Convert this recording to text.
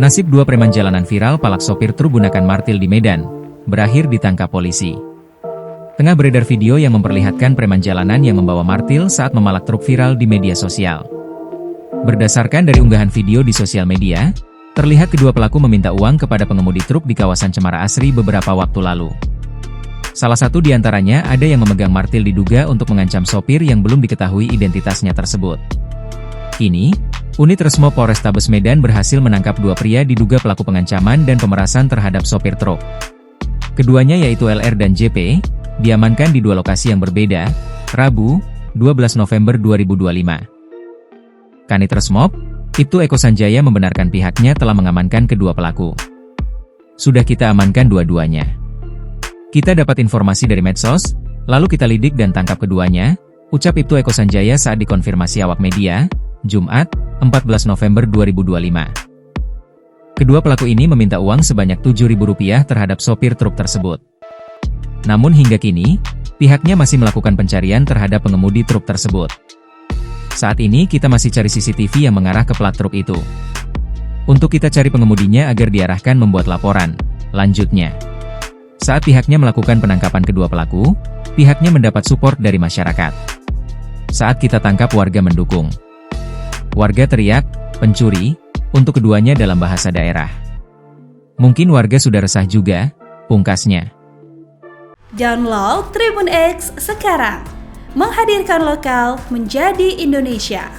Nasib dua preman jalanan viral palak sopir truk gunakan martil di Medan, berakhir ditangkap polisi. Tengah beredar video yang memperlihatkan preman jalanan yang membawa martil saat memalak truk viral di media sosial. Berdasarkan dari unggahan video di sosial media, terlihat kedua pelaku meminta uang kepada pengemudi truk di kawasan Cemara Asri beberapa waktu lalu. Salah satu di antaranya ada yang memegang martil diduga untuk mengancam sopir yang belum diketahui identitasnya tersebut. Kini, unit Resmo Polrestabes Medan berhasil menangkap dua pria diduga pelaku pengancaman dan pemerasan terhadap sopir truk. Keduanya yaitu LR dan JP, diamankan di dua lokasi yang berbeda, Rabu, 12 November 2025. Kanit Resmob, Ibtu Eko Sanjaya membenarkan pihaknya telah mengamankan kedua pelaku. Sudah kita amankan dua-duanya. Kita dapat informasi dari medsos, lalu kita lidik dan tangkap keduanya, ucap Ibtu Eko Sanjaya saat dikonfirmasi awak media, Jumat, 14 November 2025. Kedua pelaku ini meminta uang sebanyak Rp7.000 terhadap sopir truk tersebut. Namun hingga kini, pihaknya masih melakukan pencarian terhadap pengemudi truk tersebut. Saat ini kita masih cari CCTV yang mengarah ke plat truk itu. Untuk kita cari pengemudinya agar diarahkan membuat laporan, lanjutnya. Saat pihaknya melakukan penangkapan kedua pelaku, pihaknya mendapat support dari masyarakat. Saat kita tangkap warga mendukung. Warga teriak, pencuri, untuk keduanya dalam bahasa daerah. Mungkin warga sudah resah juga, pungkasnya. Download Tribun X sekarang. Menghadirkan lokal menjadi Indonesia.